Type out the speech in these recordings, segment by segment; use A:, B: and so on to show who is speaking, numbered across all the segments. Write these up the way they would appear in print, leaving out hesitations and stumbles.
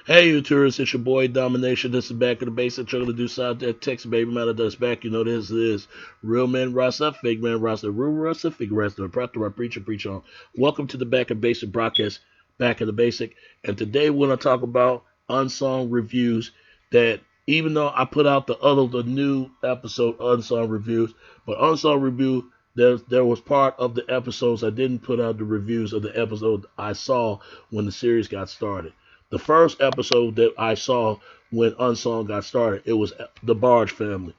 A: Hey, you tourists, it's your boy Domination. This is Back in the Basic. Trying to do South that Texas baby matter does back. You know this is Real Man Rasta, Fake Man Rasta, Real Rasta, Fake Rasta, Proctor, preach on. Welcome to the Back in Basic broadcast, Back in the Basic. And today we're going to talk about unsung reviews that even though I put out the new episode, unsung reviews, but unsung review, there was part of the episodes I didn't put out the reviews of the episode I saw when the series got started. The first episode that I saw when Unsung got started, it was the Barge family.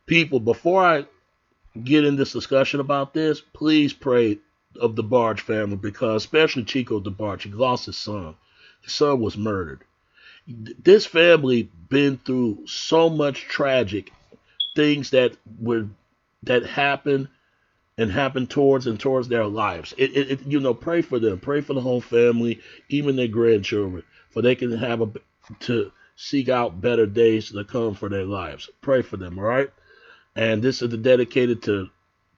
A: People, before I get in this discussion about this, please pray of the Barge family because, especially Chico Debarge, he lost his son. His son was murdered. This family been through so much tragic things that happened and happen towards their lives. Pray for them, pray for the whole family, even their grandchildren, for they can to seek out better days to come for their lives. Pray for them, all right? And this is dedicated to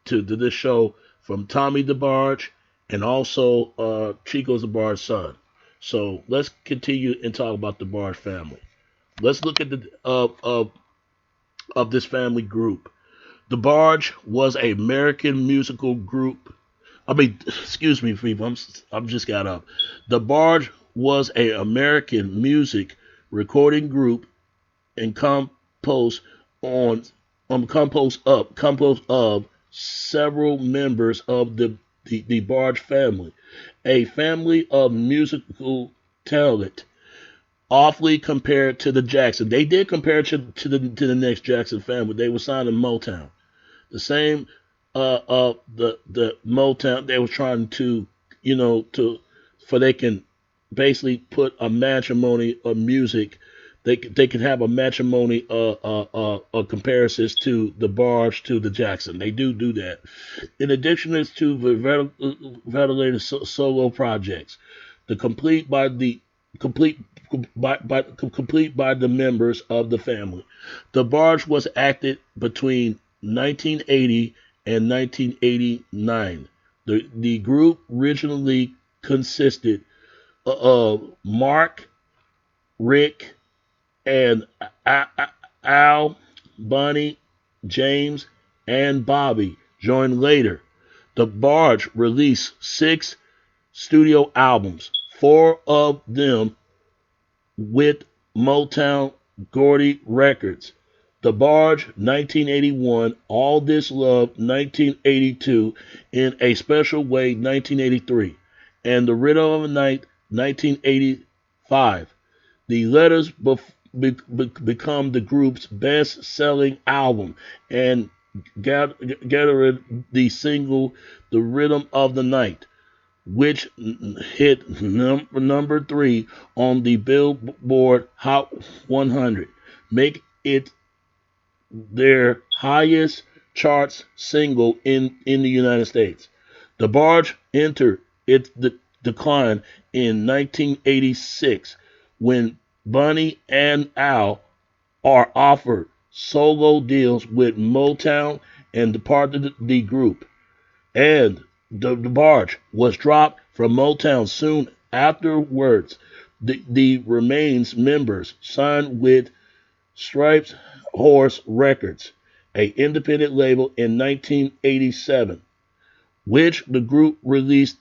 A: this show from Tommy Debarge and also Chico Debarge's son. So let's continue and talk about the Debarge family. Let's look at the of this family group. The Barge was a American musical group. Excuse me, people. I'm just got up. The Barge was a American music recording group and on composed of several members of the Barge family, a family of musical talent awfully compared to the Jackson. They did compare to the next Jackson family. They were signed in Motown. The same the Motown they were trying to for they can basically put a matrimony of music. They can have a matrimony comparisons to the Barge to the Jackson. They do that. In addition to the ventilated solo projects, the complete by the members of the family. The Barge was acted between 1980 and 1989. The group originally consisted of Mark, Rick, and Al, Bonnie, James, and Bobby joined later. The Barge released 6 studio albums, 4 of them with Motown Gordy Records. The Barge 1981, All This Love 1982, In a Special Way 1983, and The Rhythm of the Night 1985. The Letters become the group's best-selling album and gathered the single The Rhythm of the Night, which hit number 3 on the Billboard Hot 100, make it their highest charts single in the United States. The Barge entered its decline in 1986 when Bonnie and Al are offered solo deals with Motown and departed the group. And the Barge was dropped from Motown soon afterwards. The remains members signed with Stripes Horse Records, a independent label, in 1987, which the group released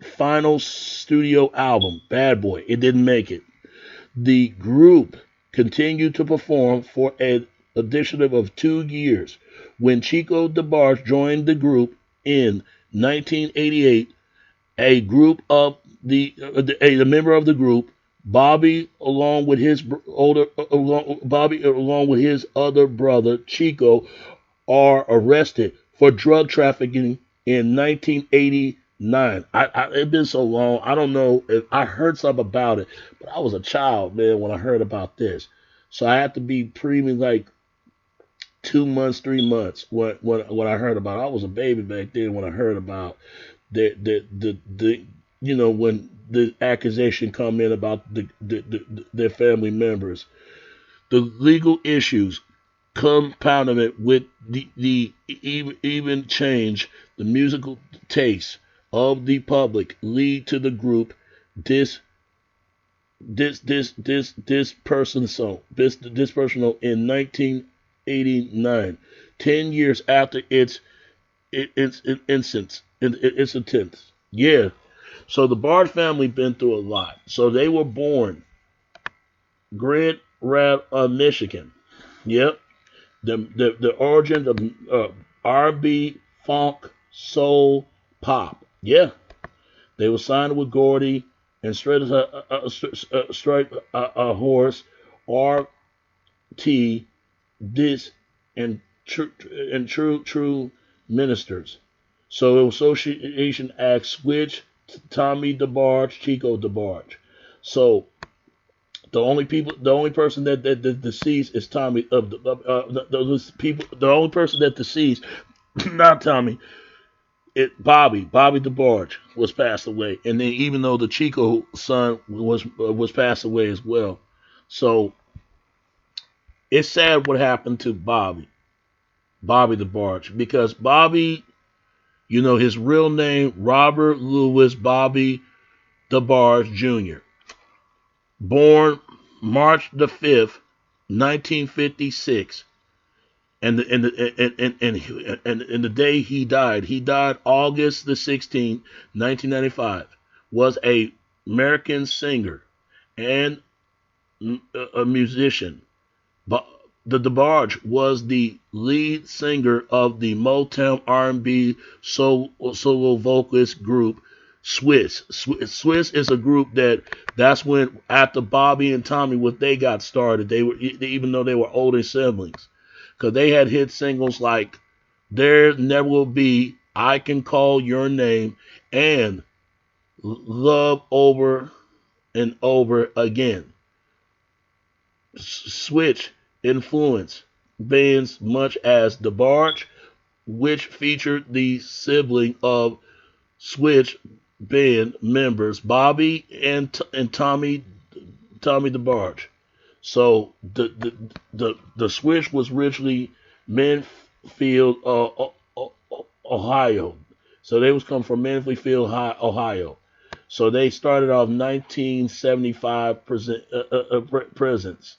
A: final studio album, Bad Boy. It didn't make it. The group continued to perform for an additional of 2 years. When Chico Debarge joined the group in 1988, a member of the group, Bobby, along with his other brother Chico, are arrested for drug trafficking in 1989. It's been so long. I don't know if I heard something about it, but I was a child, man, when I heard about this. So I had to be premium like 2 months, 3 months when I heard about it. I was a baby back then when I heard about when the accusation come in about their family members. The legal issues compounded it with the even change the musical taste of the public lead to the group this person song this person in 1989, 10 years after its instance its attempts. Yeah. So the Bard family been through a lot. So they were born Grand Rapids, Michigan. Yep. The origin of R&B, funk, soul, pop. Yeah. They were signed with Gordy and Straight a Horse, R.T. This and True Ministers. So Association Act Switch, Tommy Debarge, Chico Debarge. So the only person that deceased is Tommy. Those people, the only person that deceased, not Tommy, Bobby Debarge was passed away, and then even though the Chico son was passed away as well, so it's sad what happened to Bobby Debarge, because Bobby, his real name Robert Louis Bobby Debarge Jr. Born March the 5th, 1956. And the day he died August the 16th, 1995, was a American singer and a musician. But the DeBarge was the lead singer of the Motown R&B solo vocalist group Swiss. Swiss is a group that's when after Bobby and Tommy, what they got started. They were, even though they were older siblings, because they had hit singles like There Never Will Be, I Can Call Your Name, and Love Over and Over Again. Switch influenced bands much as DeBarge, which featured the sibling of Switch band members Bobby and Tommy DeBarge. So the Switch was originally Mansfield, Ohio. So they was come from Mansfield, Ohio. So they started off 1975 presence.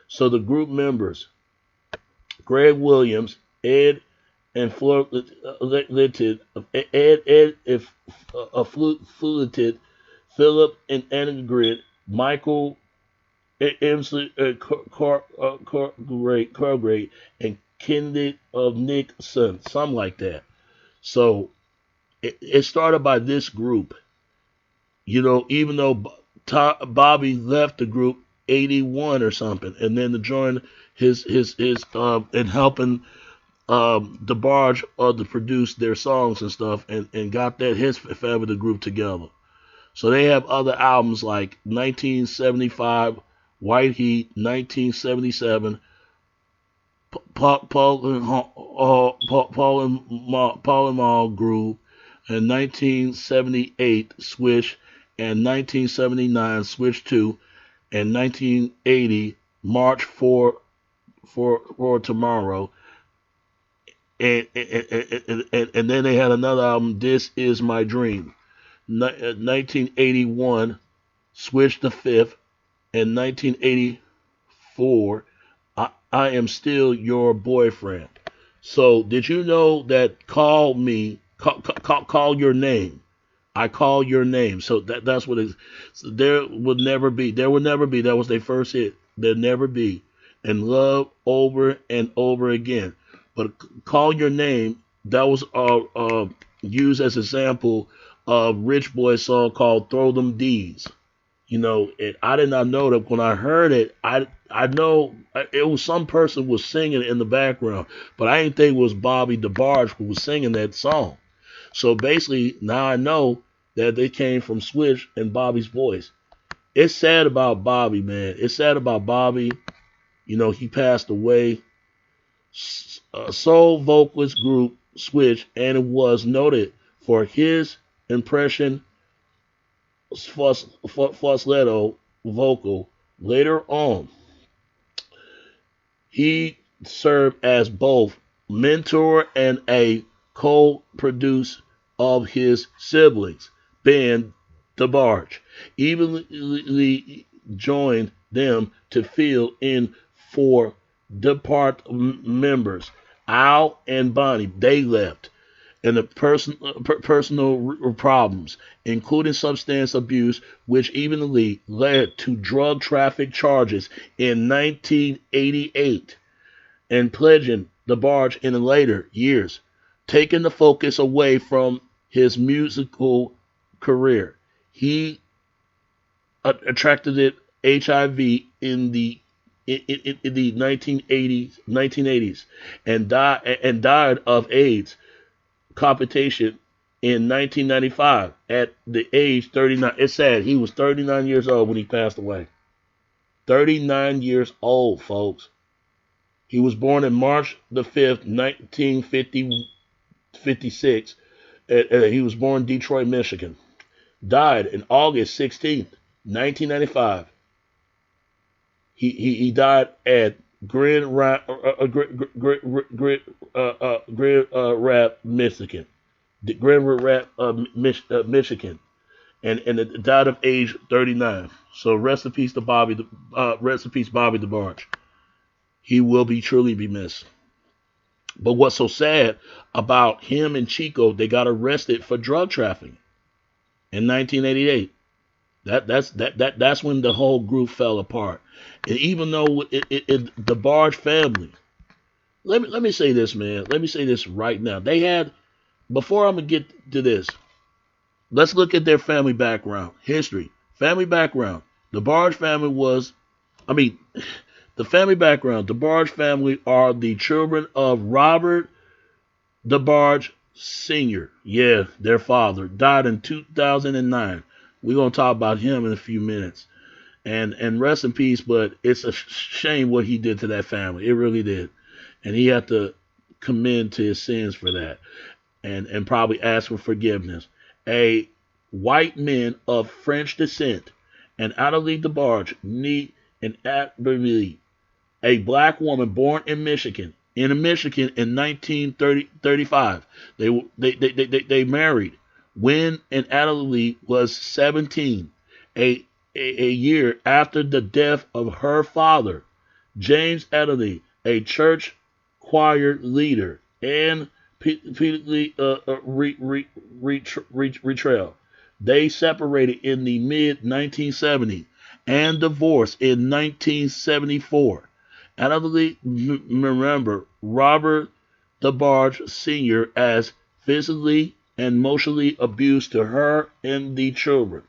A: So the group members, Greg Williams, Ed and Fluted, Fluted, Philip and Ingrid, Michael Emsley, Cargray, and Kennedy of Nixon, something like that. So it started by this group. Even though Bobby left the group 81 or something, and then to join his in helping DeBarge to produce their songs and stuff, and got his family the group together. So they have other albums like 1975 White Heat, 1977 Paul and Mall Groove, and 1978 Swish, and 1979 Switch 2, and 1980 March for Tomorrow, and then they had another album, This Is My Dream, 1981 Switch the 5th, and 1984 I Am Still Your Boyfriend. So did you know that Call Your Name? I Call Your Name. So that's what it is. So there will never be. That was their first hit. There'll never be. And Love Over and Over Again. But Call Your Name, that was used as an example of Rich Boy's song called Throw Them D's. I did not know that when I heard it. I know it was some person was singing it in the background, but I didn't think it was Bobby DeBarge who was singing that song. So basically, now I know that they came from Switch and Bobby's voice. It's sad about Bobby, man. It's sad about Bobby. He passed away. Soul vocalist group Switch, and it was noted for his impression falsetto vocal. Later on, he served as both mentor and a co-producer of his siblings, Ben DeBarge. Evenly joined them to fill in for depart members. Al and Bonnie, they left. And the personal problems, including substance abuse, which eventually led to drug traffic charges in 1988, and pledging Debarge in the later years, taking the focus away from his musical career. He attracted it HIV in the 1980s and died of AIDS complication in 1995 at the age 39. It's sad. He was 39 years old when he passed away. 39 years old, folks. He was born on March the 5th, 1956. He was born in Detroit, Michigan. Died on August 16th, 1995. He died at Grand Rap, Michigan. Michigan, and died of age 39. So rest in peace to Bobby. Rest in peace, Bobby Debarge. He will truly be missed. But what's so sad about him and Chico? They got arrested for drug trafficking in 1988. That's when the whole group fell apart. And even though the Debarge family, let me say this, man. Let me say this right now. They had, before I'm gonna get to this, let's look at their family background, history, family background. The Debarge family the family background. The Debarge family are the children of Robert Debarge Sr. Yeah, their father died in 2009. We're gonna talk about him in a few minutes. And rest in peace, but it's a shame what he did to that family. It really did. And he had to commend to his sins for that. And probably ask for forgiveness. A white man of French descent, and Untitled Debarge, and Admirably, a black woman born in Michigan. In 1935. They married when Untitled was 17. A year after the death of her father, James Adderley, a church choir leader, and repeatedly retrail. They separated in the mid-1970s and divorced in 1974. Adderley remember Robert Debarge Sr. as physically and emotionally abused to her and the children.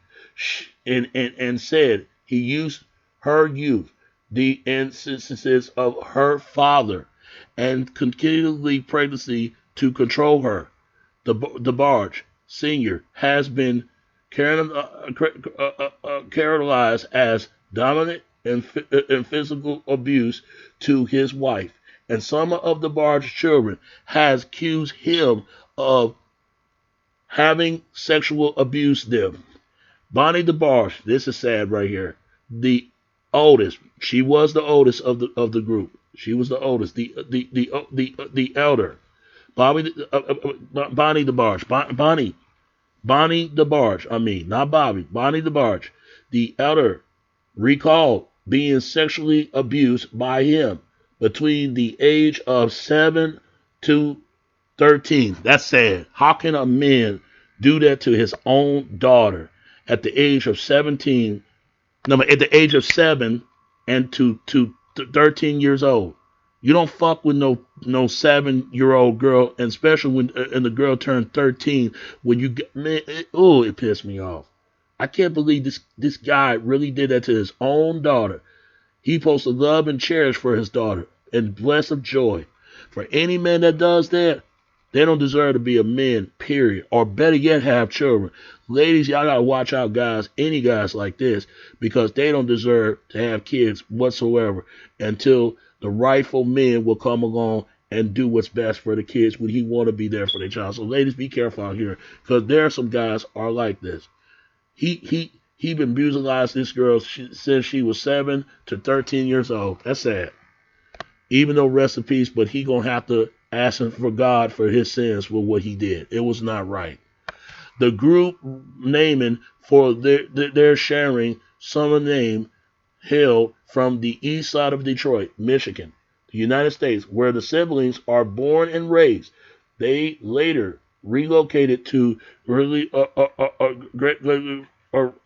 A: And said he used her youth, the instances of her father, and continually pregnancy to control her. Debarge Sr. has been characterized as dominant and physical abuse to his wife, and some of Debarge's children has accused him of having sexual abuse them. Bonnie Debarge, this is sad right here. The oldest, she was the oldest of the group. She was the oldest, the elder. Bonnie Debarge, Bonnie Debarge. I mean, not Bobby. Bonnie Debarge, the elder, recalled being sexually abused by him between the age of 7 to 13. That's sad. How can a man do that to his own daughter? At the age of 17, no, at the age of 7 and to 13 years old. You don't fuck with no 7-year-old girl, and especially when and the girl turned 13. When you get, man, it pissed me off. I can't believe this guy really did that to his own daughter. He supposed to love and cherish for his daughter and bless of joy. For any man that does that, they don't deserve to be a man, period. Or better yet, have children. Ladies, y'all gotta watch out, guys, any guys like this, because they don't deserve to have kids whatsoever until the rightful men will come along and do what's best for the kids when he want to be there for their child. So ladies, be careful out here, because there are some guys are like this. He been brutalized this girl since she was 7 to 13 years old. That's sad. Even though rest in peace, but he gonna have to ask him for God for his sins for what he did. It was not right. The group naming for their sharing some of the name hailed from the east side of Detroit, Michigan, the United States, where the siblings are born and raised. They later relocated to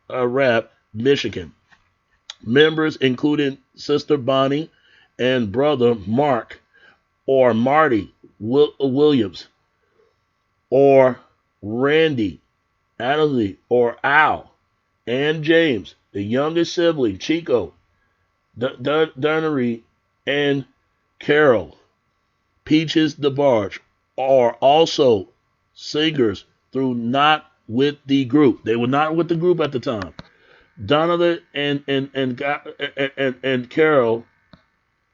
A: Rap, Michigan. Members included Sister Bonnie and brother Mark or Marty Williams or Randy Adderley or Al and James, the youngest sibling Chico, Dunnery, and Carol Peaches Debarge are also singers through not with the group. They were not with the group at the time. Donovan and Carol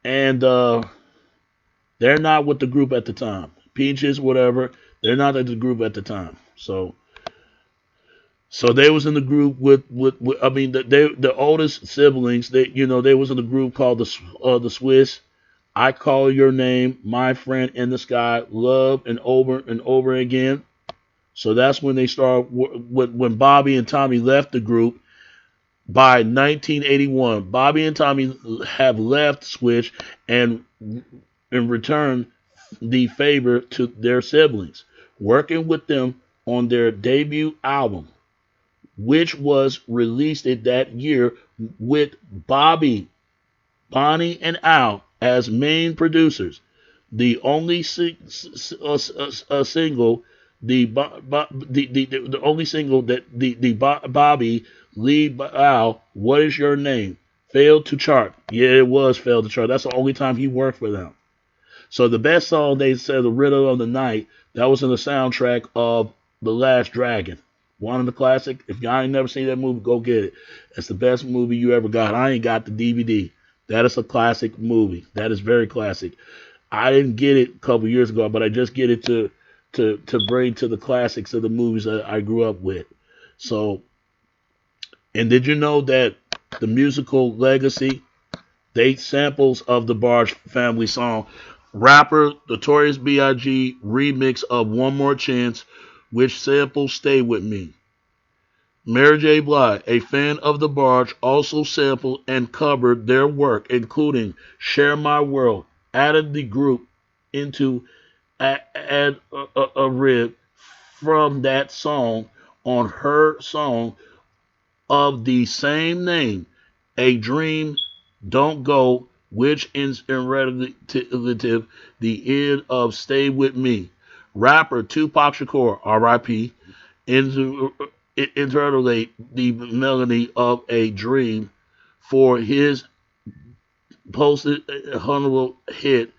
A: and they're not with the group at the time. Peaches, whatever, they're not at the group at the time. So they was in the group with I mean the oldest siblings. They was in the group called the Swiss. I Call Your Name, My Friend in the Sky, Love, and over again. So that's when they started. When Bobby and Tommy left the group. By 1981, Bobby and Tommy have left Switch and in return the favor to their siblings, working with them on their debut album, which was released that year with Bonnie, and Al as main producers. The only single, the only single that the Bobby Lee Al, What Is Your Name, failed to chart. Yeah, it was failed to chart. That's the only time he worked for them. So the best song, they said, The Riddle of the Night, that was in the soundtrack of The Last Dragon. One of the classic. If y'all ain't never seen that movie, go get it. It's the best movie you ever got. I ain't got the DVD. That is a classic movie. That is very classic. I didn't get it a couple years ago, but I just get it to bring to the classics of the movies that I grew up with. So, and did you know that the musical Legacy, they samples of the Barge family song, rapper Notorious B.I.G. remix of One More Chance, which samples Stay With Me. Mary J. Blige, a fan of the Barge, also sampled and covered their work, including Share My World, added the group into a rib from that song on her song of the same name, A Dream Don't Go, which is in relative the end of Stay With Me. Rapper Tupac Shakur, R.I.P., interpolate the melody of A Dream for his posted honorable hit,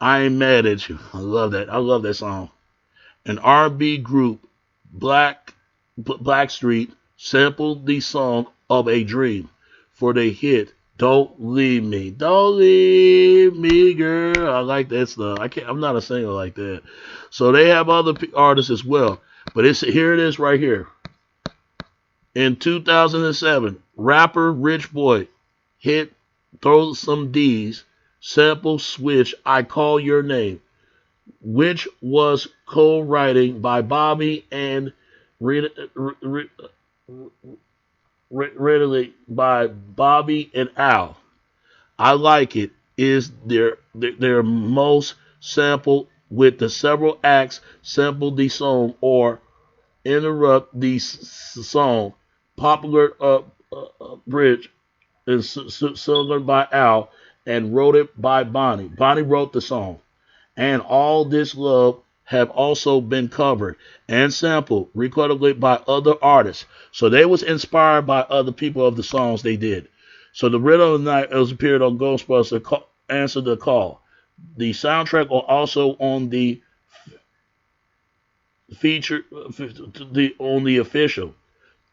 A: I Ain't Mad At You. I love that. I love that song. An R&B group, Blackstreet, sampled the song of A Dream for their hit Don't Leave Me. Don't leave me, girl. I like that stuff. I'm not a singer like that. So they have other artists as well. But here it is right here. In 2007, rapper Rich Boy hit Throw Some D's, sample Switch, I Call Your Name, which was co-writing by Bobby and readily by Bobby and Al. I Like It is their most sampled, with the several acts sampled the song or interrupt the song. Popular bridge is sung by Al and wrote it by Bonnie. Bonnie wrote the song. And All This Love have also been covered and sampled, recorded by other artists. So they was inspired by other people of the songs they did. So The Riddle of the Night was appeared on Ghostbusters, Answer the Call. The soundtrack are also on the on the official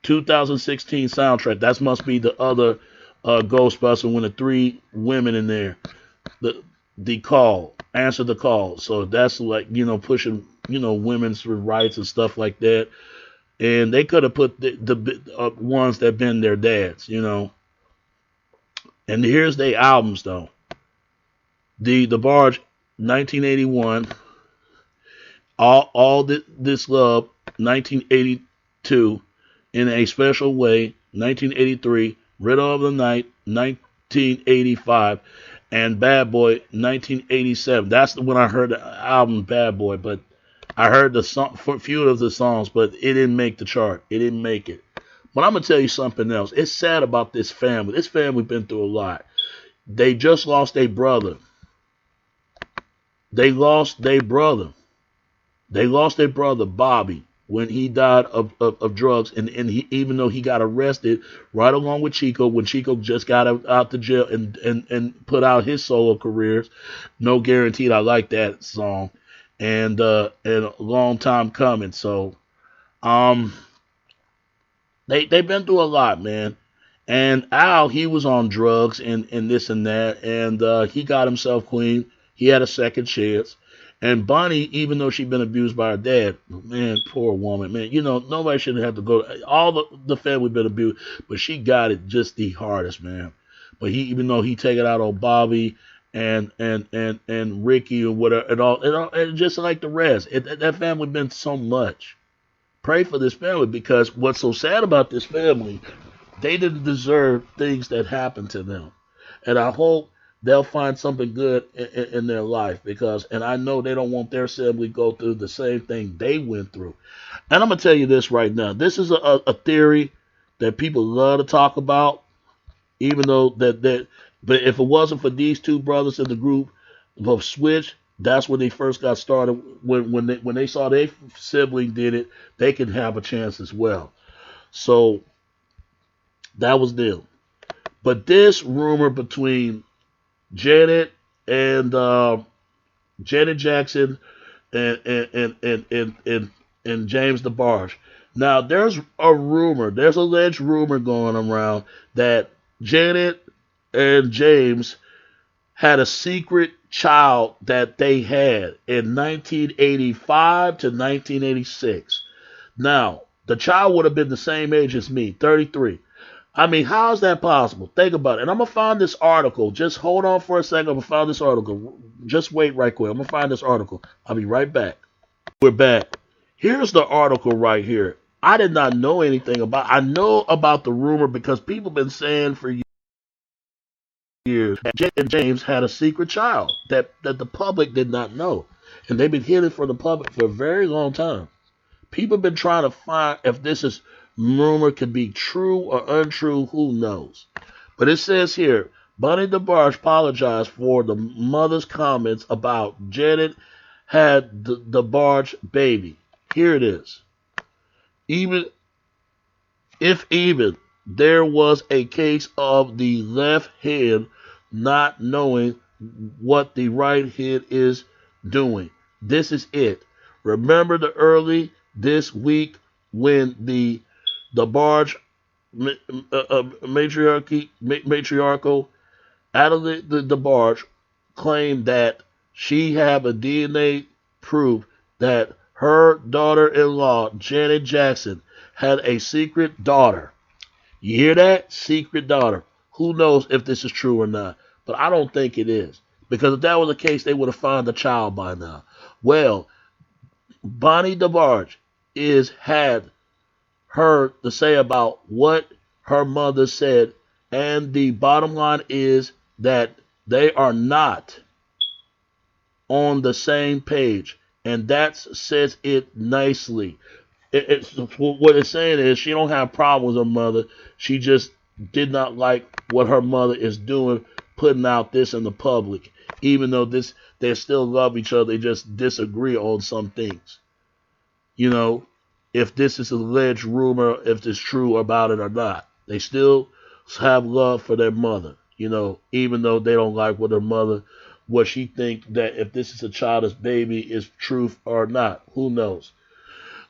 A: 2016 soundtrack. That must be the other Ghostbuster when the three women in there. The call, answer the call. So that's like, pushing, women's rights and stuff like that. And they could have put the ones that been their dads, And here's their albums though. The Barge, 1981. All This Love, 1982. In a Special Way, 1983. Riddle of the Night, 1985, and Bad Boy, 1987. That's when I heard the album Bad Boy, but I heard the song, a few of the songs, but it didn't make the chart. It didn't make it. But I'm going to tell you something else. It's sad about this family. This family been through a lot. They just lost their brother. They lost their brother. They lost their brother, Bobby, when he died of drugs. And he, even though he got arrested right along with Chico, when Chico just got out the jail and put out his solo careers. No Guaranteed. I like that song. And a long time coming. So, they've been through a lot, man. And Al, he was on drugs and this and that, and he got himself clean. He had a second chance. And Bonnie, even though she'd been abused by her dad, man, poor woman, man. You know, nobody should have to go. All the family been abused, but she got it just the hardest, man. But even though he take it out on Bobby and Ricky and whatever and just like the rest, that family been so much. Pray for this family, because what's so sad about this family, they didn't deserve things that happened to them. And I hope they'll find something good in their life, and I know they don't want their sibling to go through the same thing they went through. And I'm going to tell you this right now. This is a theory that people love to talk about, even though but if it wasn't for these two brothers in the group of Switch, that's when they first got started. When they saw their sibling did it, they could have a chance as well. So that was them. But this rumor between Janet and Janet Jackson and James Debarge. Now there's alleged rumor going around that Janet and James had a secret child that they had in 1985 to 1986. Now, the child would have been the same age as me, 33. I mean, how is that possible? Think about it. And I'm going to find this article. Just hold on for a second. I'm going to find this article. Just wait right quick. I'm going to find this article. I'll be right back. We're back. Here's the article right here. I did not know anything about I know about the rumor because people have been saying for years that Jay and James had a secret child that the public did not know. And they've been hidden from the public for a very long time. People have been trying to find if this is rumor could be true or untrue, who knows. But it says here, Bonnie Debarge apologized for the mother's comments about Janet had the Debarge baby. Here it is. Even there was a case of the left hand not knowing what the right hand is doing. This is it. Remember the early this week when the Debarge matriarchal Adelaide the Debarge claimed that she had a DNA proof that her daughter-in-law, Janet Jackson, had a secret daughter. You hear that? Secret daughter. Who knows if this is true or not? But I don't think it is. Because if that was the case, they would have found the child by now. Well, Bonnie Debarge had her to say about what her mother said. And the bottom line is that they are not on the same page. And that says it nicely. What it's saying is she don't have problems with her mother. She just did not like what her mother is doing, putting out this in the public. Even though they still love each other, they just disagree on some things. You know, if this is an alleged rumor, if it's true about it or not. They still have love for their mother, you know, even though they don't like what her mother, what she think that if this is a childless baby is truth or not. Who knows?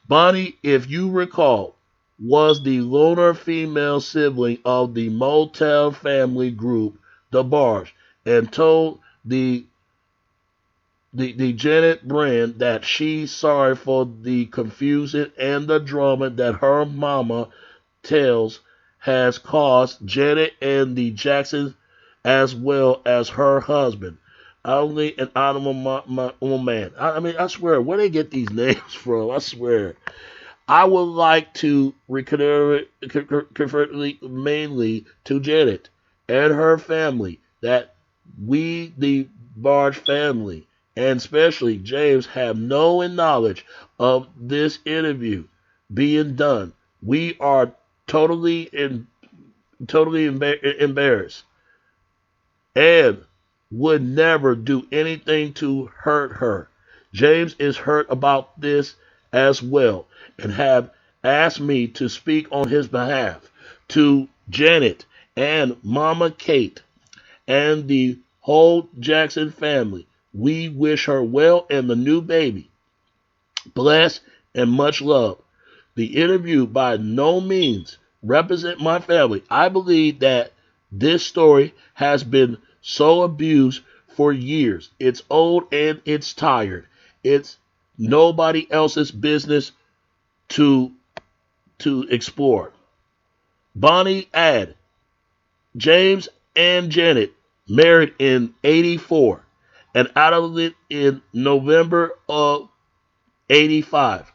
A: Bonnie, if you recall, was the loner female sibling of the Motown family group, Debarge, and told the Janet brand that she's sorry for the confusion and the drama that her mama tells has caused Janet and the Jacksons as well as her husband. Only an honorable man. I mean, I swear, where they get these names from? I swear. I would like to refer mainly to Janet and her family, that we, the Barge family, and especially James, have no knowledge of this interview being done. We are totally embarrassed and would never do anything to hurt her. James is hurt about this as well and have asked me to speak on his behalf to Janet and Mama Kate and the whole Jackson family. We wish her well and the new baby. Bless and much love. The interview by no means represent my family. I believe that this story has been so abused for years. It's old and it's tired. It's nobody else's business to explore. Bonnie Ad, James and Janet married in 84 and out of it in November of 85.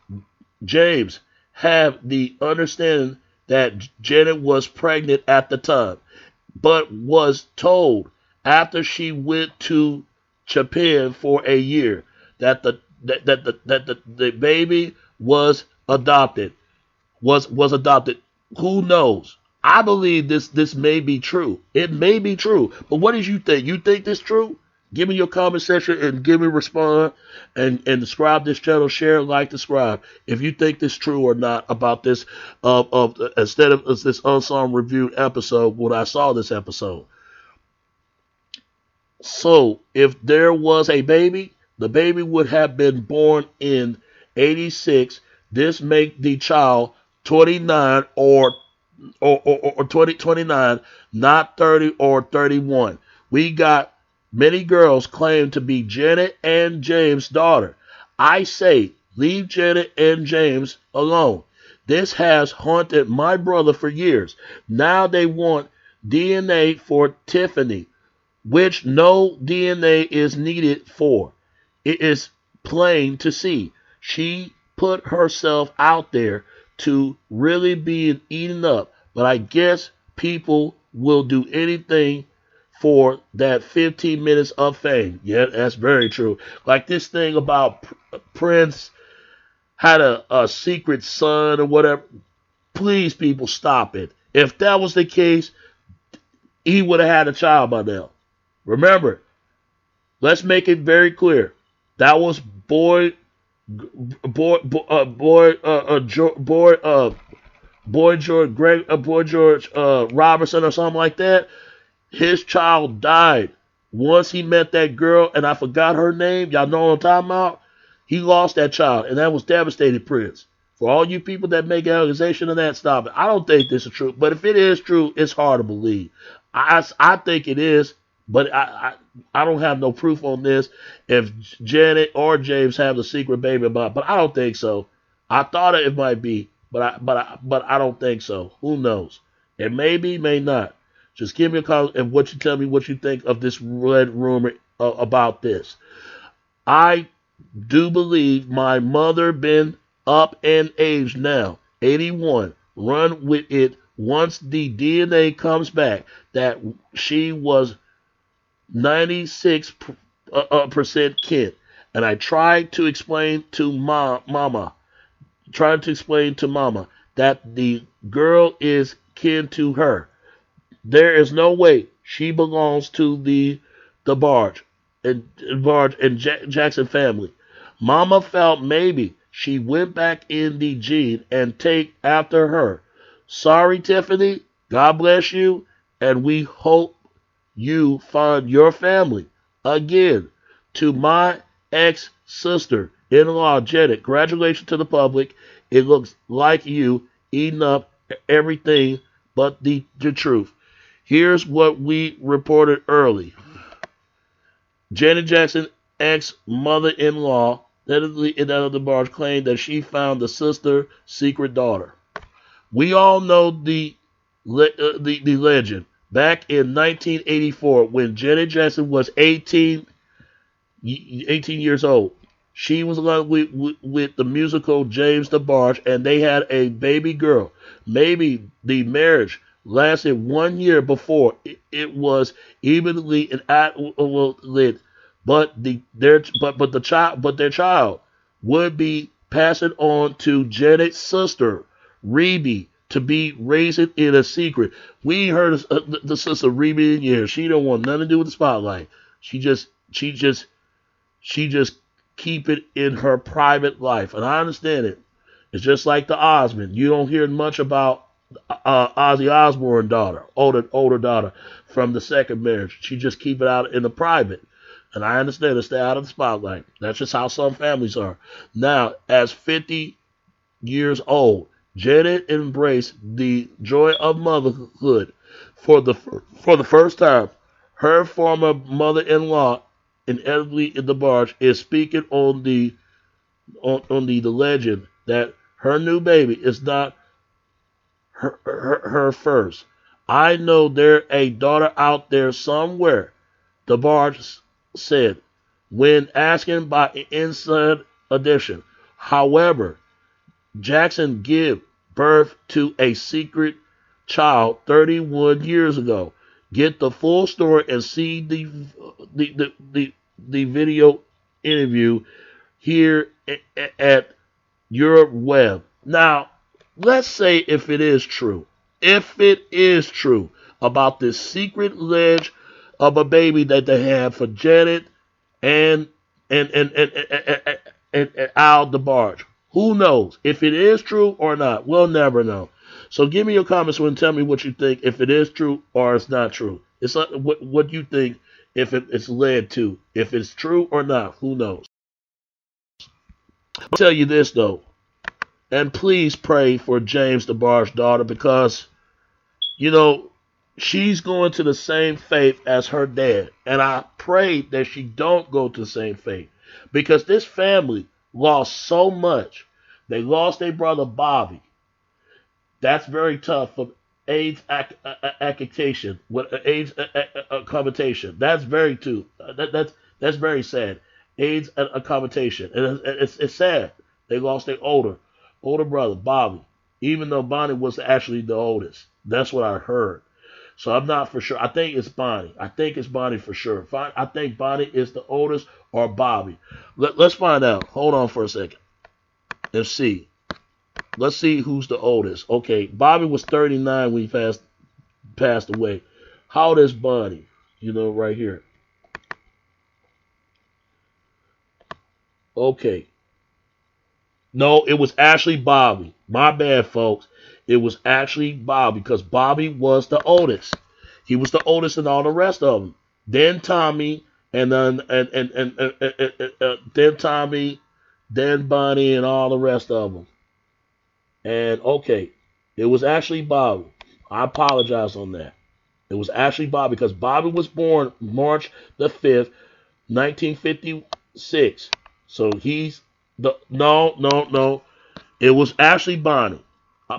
A: James have the understanding that Janet was pregnant at the time, but was told after she went to Japan for a year that the baby was adopted. Was adopted. Who knows? I believe this may be true. It may be true. But what did you think? You think this true? Give me your comment section and give me a response and subscribe this channel, share, like, subscribe if you think this true or not about this instead of this unsung review episode when I saw this episode. So if there was a baby, the baby would have been born in 86. This make the child 29 or 29, not 30 or 31. We got many girls claim to be Janet and James' daughter. I say, leave Janet and James alone. This has haunted my brother for years. Now they want DNA for Tiffany, which no DNA is needed for. It is plain to see. She put herself out there to really be eaten up. But I guess people will do anything for that 15 minutes of fame. Yeah, that's very true. Like this thing about Prince had a secret son or whatever. Please, people, stop it. If that was the case, he would have had a child by now. Remember, let's make it very clear. That was Boy George Robertson or something like that. His child died once he met that girl, and I forgot her name. Y'all know what I'm talking about? He lost that child, and that was devastating, Prince. For all you people that make an accusation of that, stop it. I don't think this is true, but if it is true, it's hard to believe. I think it is, but I don't have no proof on this. If Janet or James have the secret baby about, but I don't think so. I thought it might be, but I don't think so. Who knows? It may be, may not. Just give me a call and tell me what you think of this red rumor about this. I do believe my mother been up in age now, 81. Run with it once the DNA comes back that she was 96% kin. And I tried to explain to Mama that the girl is kin to her. There is no way she belongs to the Barge and Jackson family. Mama felt maybe she went back in the gene and take after her. Sorry, Tiffany. God bless you, and we hope you find your family. Again, to my ex-sister-in-law, Janet, congratulations to the public. It looks like you eating up everything but the truth. Here's what we reported early. Janet Jackson, ex-mother-in-law, Natalie Debarge, claimed that she found the sister's secret daughter. We all know the legend. Back in 1984, when Janet Jackson was 18 years old, She was along with the musical James Debarge, and they had a baby girl. Maybe the marriage lasted 1 year before it was evenly and lit, but their child would be passing on to Janet's sister, Rebe, to be raised in a secret. We ain't heard of the sister Rebe in years. She don't want nothing to do with the spotlight. She just keep it in her private life, and I understand it. It's just like the Osmond. You don't hear much about Ozzy Osbourne's daughter, older daughter from the second marriage. She just keep it out in the private, and I understand it. Stay out of the spotlight. That's just how some families are. Now, as 50 years old, Janet embraced the joy of motherhood for the first time. Her former mother-in-law in Elderly in the Barge is speaking on the legend that her new baby is not her first. I know there's a daughter out there somewhere, the Barge said when asking by Inside Edition. However, Jackson gave birth to a secret child 31 years ago. Get the full story and see the video interview here at Europe Web. Now, let's say if it is true, about this secret ledge of a baby that they have for Janet and and and and, and, and Al DeBarge. Who knows if it is true or not? We'll never know. So give me your comments and tell me what you think, if it is true or it's not true. It's like, what you think if it's led to. If it's true or not, who knows? I'll tell you this though, and please pray for James DeBarge's daughter, because you know she's going to the same fate as her dad, and I pray that she don't go to the same fate, because this family lost so much. They lost their brother Bobby. That's very tough for AIDS accommodation. AIDS accommodation. That's very too. That's very sad. AIDS accommodation, and it's sad. They lost their older brother Bobby, even though Bonnie was actually the oldest. That's what I heard. So I'm not for sure. I think it's Bonnie. I think it's Bonnie for sure. I think Bonnie is the oldest, or Bobby. Let's find out. Hold on for a second. Let's see. Let's see who's the oldest. Okay, Bobby was 39 when he passed away. How old is Bonnie? Right here. Okay. No, it was actually Bobby. My bad, folks. It was actually Bobby, because Bobby was the oldest. He was the oldest in all the rest of them. Then Tommy, and then then Tommy, then Bonnie, and all the rest of them. And okay, it was actually Bobby. I apologize on that. It was actually Bobby, because Bobby was born March the 5th, 1956. So he's no. It was actually Bonnie.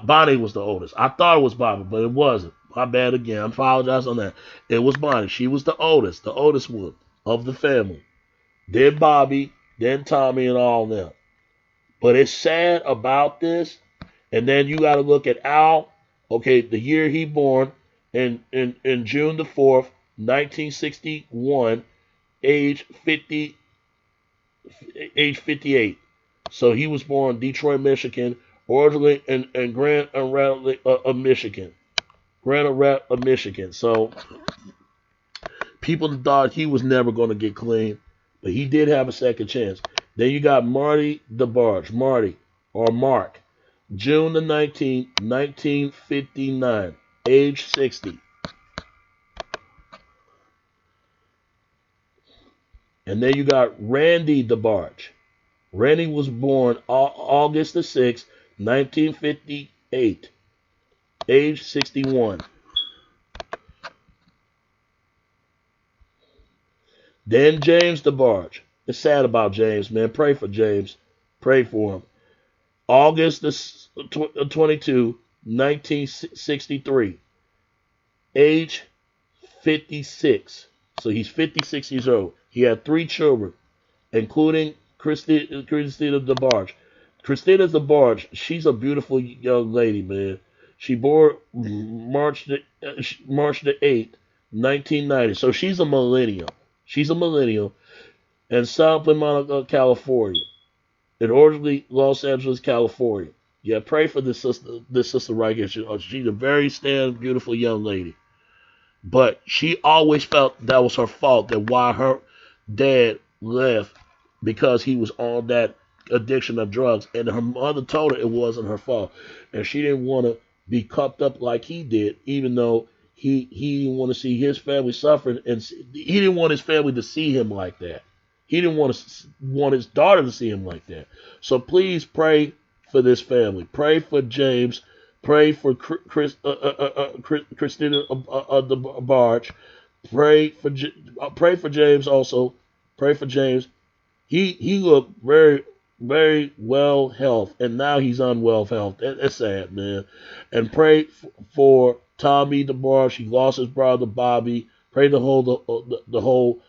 A: Bonnie was the oldest. I thought it was Bobby, but it wasn't. My bad again. I apologize on that. It was Bonnie. She was the oldest one of the family. Then Bobby, then Tommy, and all them. But it's sad about this. And then you got to look at Al. Okay, the year he born in June the 4th, 1961, age 58. So he was born in Detroit, Michigan, originally in Grand Rapids of Michigan. Grand Rapids of Michigan. So people thought he was never going to get clean, but he did have a second chance. Then you got Marty DeBarge, or Mark, June the 19th, 1959, age 60. And then you got Randy DeBarge. Randy was born August the 6th, 1958, age 61. Then James DeBarge. It's sad about James, man. Pray for James. Pray for him. August the 22, 1963, age 56. So he's 56 years old. He had 3 children, including Kristinia Debarge. Kristinia Debarge, she's a beautiful young lady, man. She born March the 8th, 1990. So she's a millennial. She's a millennial. And South Monica, California. And originally Los Angeles, California. Yeah, pray for this sister right here. She's a very beautiful young lady. But she always felt that was her fault, that why her dad left because he was on that addiction of drugs. And her mother told her it wasn't her fault. And she didn't want to be cupped up like he did, even though he didn't want to see his family suffering. And he didn't want his family to see him like that. He didn't want his daughter to see him like that. So please pray for this family. Pray for James. Pray for Kristinia Debarge. Pray for James also. Pray for James. He looked very, very well health, and now he's unwell health. That's sad, man. And pray for Tommy Debarge. He lost his brother Bobby. Pray the whole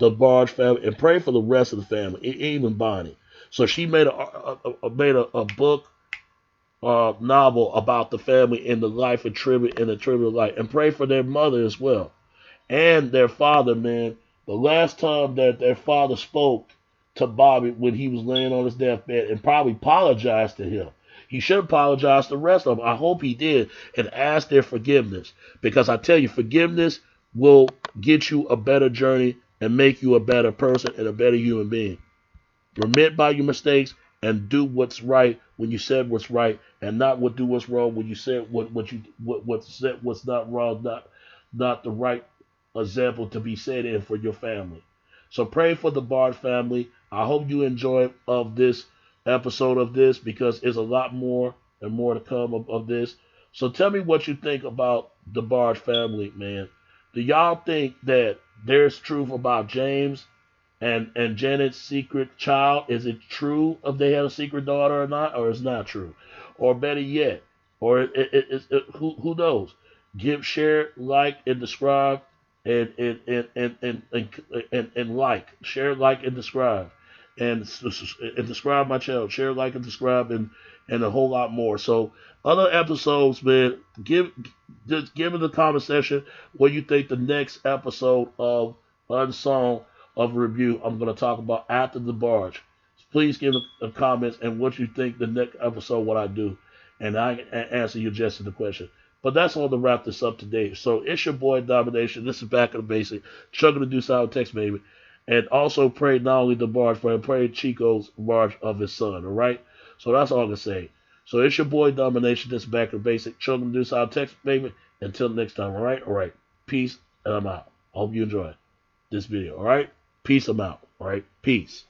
A: Debarge family, and pray for the rest of the family, even Bonnie. So she made a book. Novel about the family in the life of tribute in the tribute life, and pray for their mother as well and their father, man. The last time that their father spoke to Bobby when he was laying on his deathbed and probably apologized to him. He should apologize to the rest of them. I hope he did and ask their forgiveness, because I tell you, forgiveness will get you a better journey and make you a better person and a better human being. Remit by your mistakes and do what's right when you said what's right, and not do what's wrong when you said what's not wrong, not the right example to be said in for your family. So pray for the Bard family. I hope you enjoy of this episode of this, because there's a lot more and more to come of this. So tell me what you think about the Bard family, man. Do y'all think that there's truth about James and Janet's secret child? Is it true if they had a secret daughter or not, or it's not true? Or better yet, or who knows? Share, like, and subscribe, and like, share, like, and subscribe, and subscribe my channel. Share, like, and subscribe, and a whole lot more. So other episodes, man, just give in the comment section what you think the next episode of Unsung of review I'm going to talk about after the barge. Please give the comments and what you think the next episode what I do, and I answer you just in the question. But that's all to wrap this up today. So it's your boy Domination. This is Back of the Basic. Chugging the Deuce out text, baby. And also pray not only the barge, but pray Chico's barge of his son. All right. So that's all I can say. So it's your boy Domination. This is Back of the Basic. Chugging the Deuce out text, baby. Until next time. All right. All right. Peace, and I'm out. I hope you enjoy this video. All right. Peace. I'm out. All right. Peace.